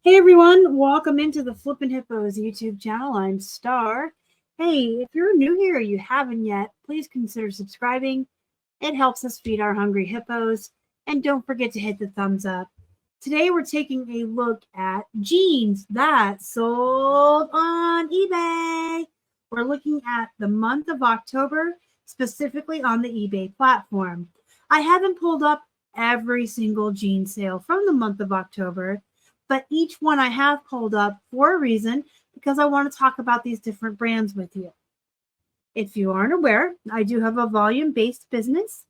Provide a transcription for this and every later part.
Hey everyone, welcome into the Flippin' Hippos YouTube channel. I'm Star. Hey, if you're new here or you haven't yet, please consider subscribing. It helps us feed our hungry hippos. And don't forget to hit the thumbs up. Today we're taking a look at jeans that sold on eBay. We're looking at the month of October, specifically on the eBay platform. I haven't pulled up every single jean sale from the month of October, but each one I have pulled up for a reason, because I want to talk about these different brands with you. If you aren't aware, I do have a volume-based business.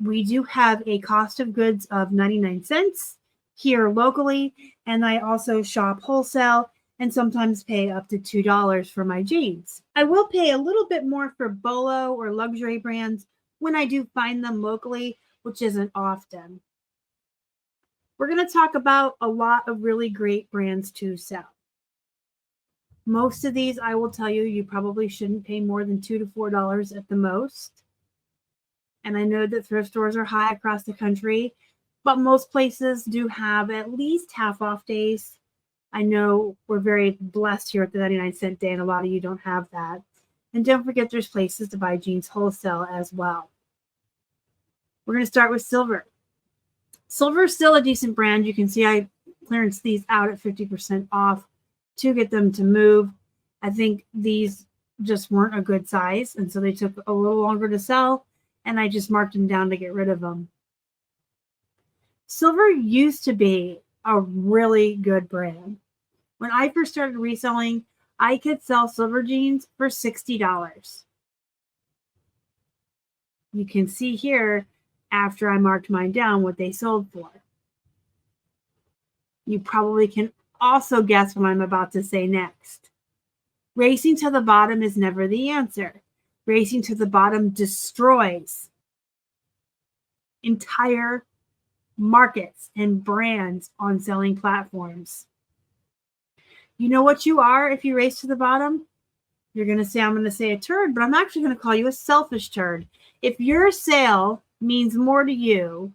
We do have a cost of goods of 99 cents here locally, and I also shop wholesale and sometimes pay up to $2 for my jeans. I will pay a little bit more for Bolo or luxury brands when I do find them locally, which isn't often. We're going to talk about a lot of really great brands to sell. Most of these, I will tell you, you probably shouldn't pay more than $2 to $4 at the most. And I know that thrift stores are high across the country, but most places do have at least half off days. I know we're very blessed here at the 99-cent day, and a lot of you don't have that. And don't forget, there's places to buy jeans wholesale as well. We're going to start with Silver. Silver is still a decent brand. You can see I clearance these out at 50% off to get them to move. I think these just weren't a good size, and so they took a little longer to sell, and I just marked them down to get rid of them. Silver used to be a really good brand. When I first started reselling, I could sell Silver jeans for $60. You can see here, after I marked mine down, what they sold for. You probably can also guess what I'm about to say next. Racing to the bottom is never the answer. Racing to the bottom destroys entire markets and brands on selling platforms. You know what you are if you race to the bottom? You're going to say, I'm going to say a turd, but I'm actually going to call you a selfish turd. If your sale means more to you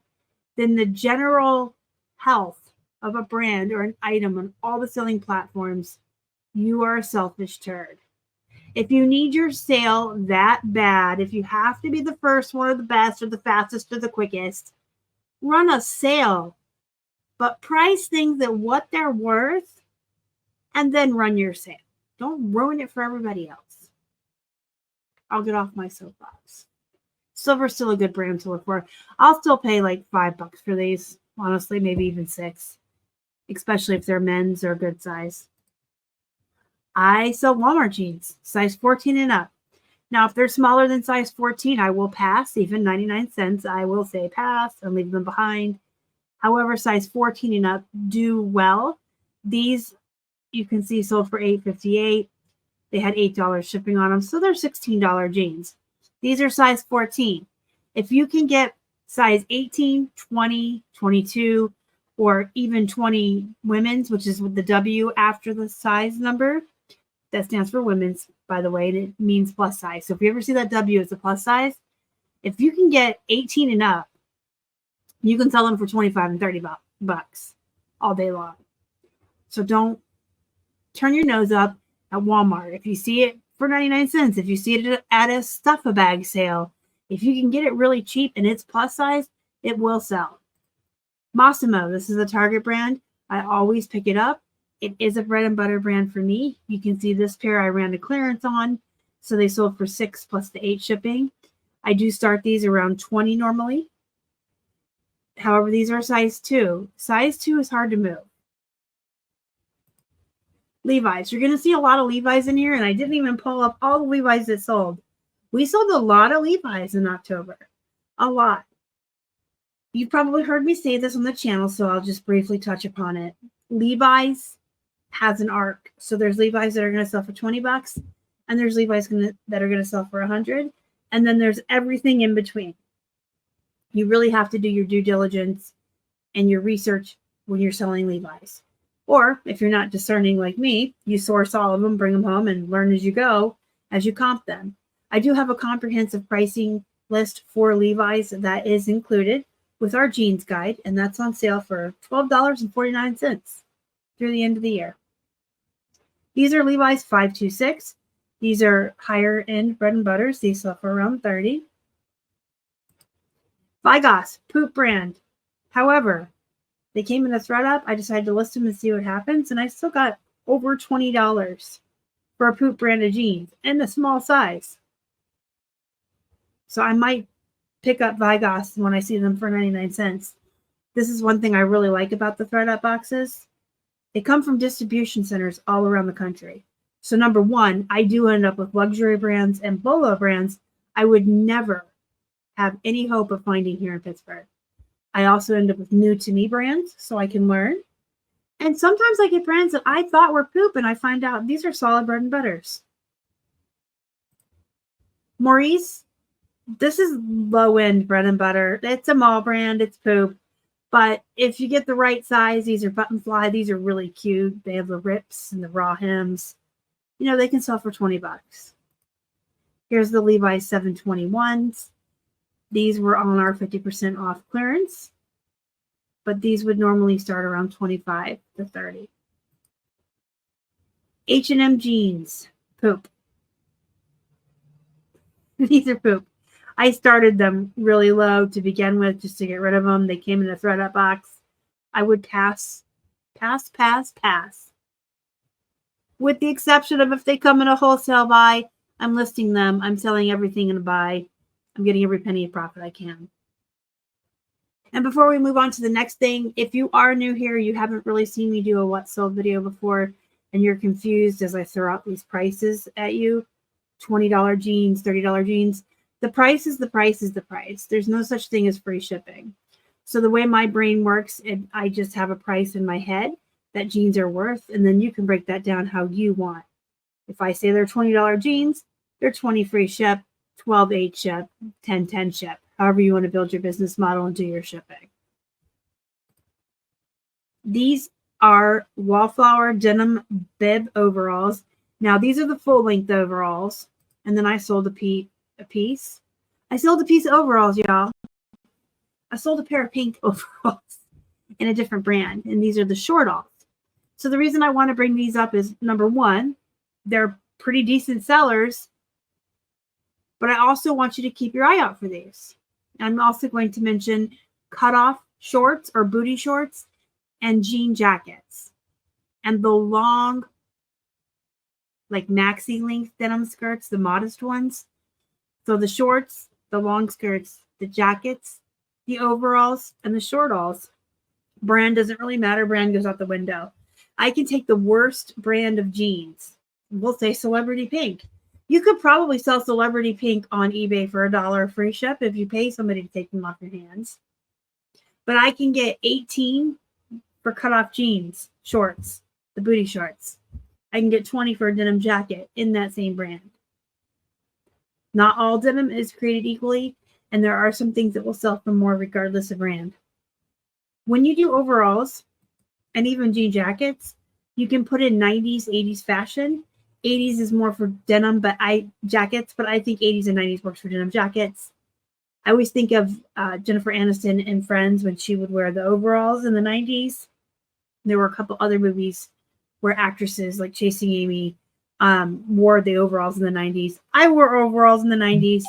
than the general health of a brand or an item on all the selling platforms, you are a selfish turd. If you need your sale that bad, if you have to be the first one or the best or the fastest or the quickest, run a sale, but price things at what they're worth and then run your sale. Don't ruin it for everybody else. I'll get off my soapbox. Silver's still a good brand to look for. I'll still pay like $5 for these. Honestly, maybe even $6, especially if they're men's or good size. I sell Walmart jeans, size 14 and up. Now, if they're smaller than size 14, I will pass. Even 99 cents, I will say pass and leave them behind. However, size 14 and up do well. These, you can see, sold for $8.58. They had $8 shipping on them, so they're $16 jeans. These are size 14. If you can get size 18, 20, 22, or even 20 women's, which is with the W after the size number, that stands for women's, by the way, and it means plus size. So if you ever see that W, it's a plus size. If you can get 18 and up, you can sell them for 25 and 30 bucks all day long. So don't turn your nose up at Walmart. If you see it for 99 cents, if you see it at a stuff-a-bag sale, if you can get it really cheap and it's plus size, it will sell. Massimo, this is a Target brand. I always pick it up. It is a bread and butter brand for me. You can see this pair I ran a clearance on, so they sold for $6 plus the $8 shipping. I do start these around 20 normally. However, these are size 2. Size 2 is hard to move. Levi's. You're going to see a lot of Levi's in here, and I didn't even pull up all the Levi's that sold. We sold a lot of Levi's in October. A lot. You've probably heard me say this on the channel, so I'll just briefly touch upon it. Levi's has an arc. So there's Levi's that are going to sell for $20, and there's Levi's that are going to sell for $100, and then there's everything in between. You really have to do your due diligence and your research when you're selling Levi's. Or if you're not discerning like me, you source all of them, bring them home, and learn as you go as you comp them. I do have a comprehensive pricing list for Levi's that is included with our jeans guide, and that's on sale for $12.49. through the end of the year. These are Levi's 526. These are higher end bread and butters. These sell for around 30. Vigos, poop brand. However, they came in a thread up. I decided to list them and see what happens. And I still got over $20 for a poop brand of jeans and a small size. So I might pick up Vigos when I see them for 99 cents. This is one thing I really like about the thread up boxes. They come from distribution centers all around the country. So number one, I do end up with luxury brands and Bolo brands I would never have any hope of finding here in Pittsburgh. I also end up with new to me brands so I can learn. And sometimes I get brands that I thought were poop and I find out these are solid bread and butters. Maurice, this is low end bread and butter. It's a mall brand, it's poop. But if you get the right size, these are button fly. These are really cute. They have the rips and the raw hems. You know, they can sell for $20. Here's the Levi's 721s. These were on our 50% off clearance, but these would normally start around 25 to 30. H&M jeans, poop. These are poop. I started them really low to begin with just to get rid of them. They came in a thread up box. I would pass. With the exception of if they come in a wholesale buy, I'm listing them. I'm selling everything in a buy. I'm getting every penny of profit I can. And before we move on to the next thing, if you are new here, you haven't really seen me do a what sold video before, and you're confused as I throw out these prices at you, $20 jeans, $30 jeans, the price is the price is the price. There's no such thing as free shipping. So the way my brain works, I just have a price in my head that jeans are worth, and then you can break that down how you want. If I say they're $20 jeans, they're 20 free ship, 12 8 ship, 10 10 ship, however you want to build your business model and do your shipping. These are Wallflower denim bib overalls. Now these are the full length overalls, and then I sold a piece. I sold a piece of overalls, y'all. I sold a pair of pink overalls in a different brand, and these are the short alls. So the reason I want to bring these up is, number one, they're pretty decent sellers, but I also want you to keep your eye out for these. I'm also going to mention cutoff shorts or booty shorts and jean jackets and the long, like maxi length denim skirts, the modest ones. So the shorts, the long skirts, the jackets, the overalls, and the short alls. Brand doesn't really matter. Brand goes out the window. I can take the worst brand of jeans. We'll say Celebrity Pink. You could probably sell Celebrity Pink on eBay for $1 free ship if you pay somebody to take them off your hands. But I can get 18 for cutoff jeans, shorts, the booty shorts. I can get 20 for a denim jacket in that same brand. Not all denim is created equally, and there are some things that will sell for more regardless of brand. When you do overalls and even jean jackets, you can put in 90s, 80s fashion. 80s is more for denim, jackets, but I think 80s and 90s works for denim jackets. I always think of Jennifer Aniston in Friends when she would wear the overalls in the 90s. There were a couple other movies where actresses like Chasing Amy wore the overalls in the 90s. I wore overalls in the 90s.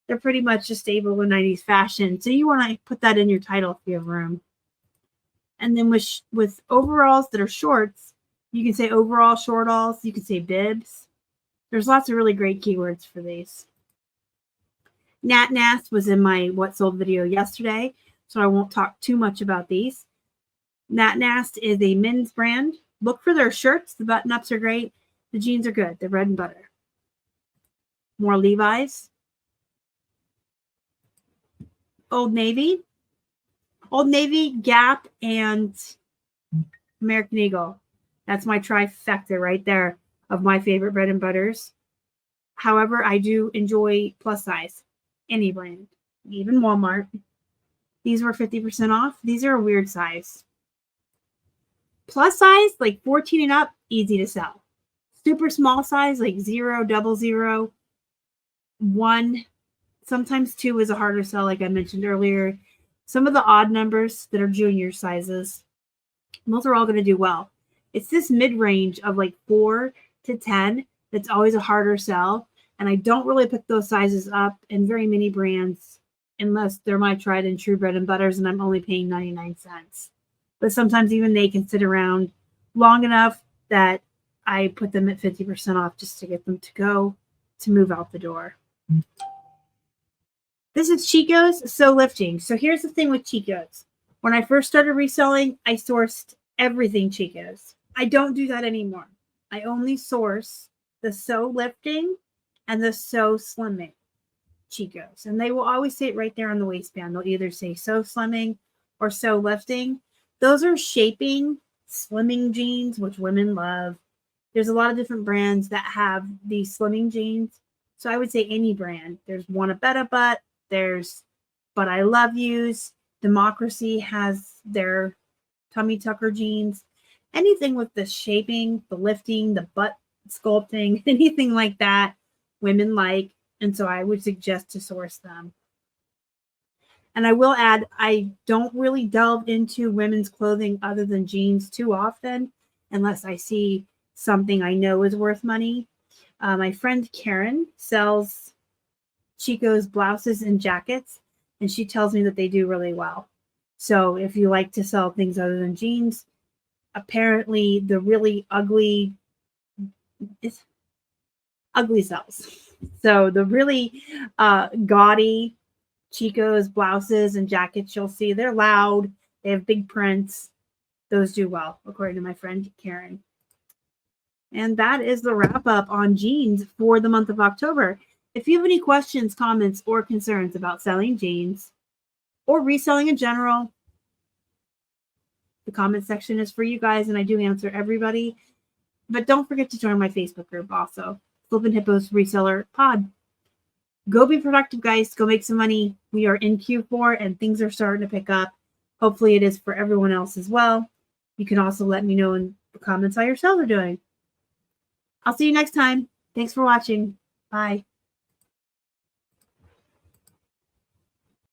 They're pretty much a staple in 90s fashion. So you want to put that in your title if you have room. And then with overalls that are shorts, you can say overall short alls. You can say bibs. There's lots of really great keywords for these. Nat Nast was in my what sold video yesterday, so I won't talk too much about these. Nat Nast is a men's brand. Look for their shirts. The button-ups are great. The jeans are good. They're bread and butter. More Levi's. Old Navy. Old Navy, Gap, and American Eagle. That's my trifecta right there of my favorite bread and butters. However, I do enjoy plus size. Any brand. Even Walmart. These were 50% off. These are a weird size. Plus size, like 14 and up, easy to sell. Super small size, like 0, 00, 1, sometimes 2 is a harder sell, like I mentioned earlier. Some of the odd numbers that are junior sizes, those are all going to do well. It's this mid-range of like 4 to 10 that's always a harder sell. And I don't really pick those sizes up in very many brands unless they're my tried and true bread and butters and I'm only paying 99 cents. But sometimes even they can sit around long enough that I put them at 50% off just to get them to go to move out the door. This is Chico's So Lifting. So here's the thing with Chico's. When I first started reselling, I sourced everything Chico's. I don't do that anymore. I only source the So Lifting and the So Slimming Chico's. And they will always say it right there on the waistband. They'll either say So Slimming or So Lifting. Those are shaping, slimming jeans, which women love. There's a lot of different brands that have these slimming jeans. So I would say any brand. There's Wanna Better Butt. There's But I Love Yous. Democracy has their tummy tucker jeans. Anything with the shaping, the lifting, the butt sculpting, anything like that, women like. And so I would suggest to source them. And I will add, I don't really delve into women's clothing other than jeans too often, unless I see something I know is worth money. My friend Karen sells Chico's blouses and jackets, and she tells me that they do really well. So if you like to sell things other than jeans, apparently the really ugly sells. So the really gaudy Chico's blouses and jackets you'll see, they're loud. They have big prints. Those do well, according to my friend Karen. And that is the wrap up on jeans for the month of October. If you have any questions, comments, or concerns about selling jeans or reselling in general, the comment section is for you guys, and I do answer everybody. But don't forget to join my Facebook group also, Flippin' Hippos Reseller Pod. Go be productive, guys. Go make some money. We are in Q4, and things are starting to pick up. Hopefully it is for everyone else as well. You can also let me know in the comments how your sales are doing. I'll see you next time. Thanks for watching. Bye.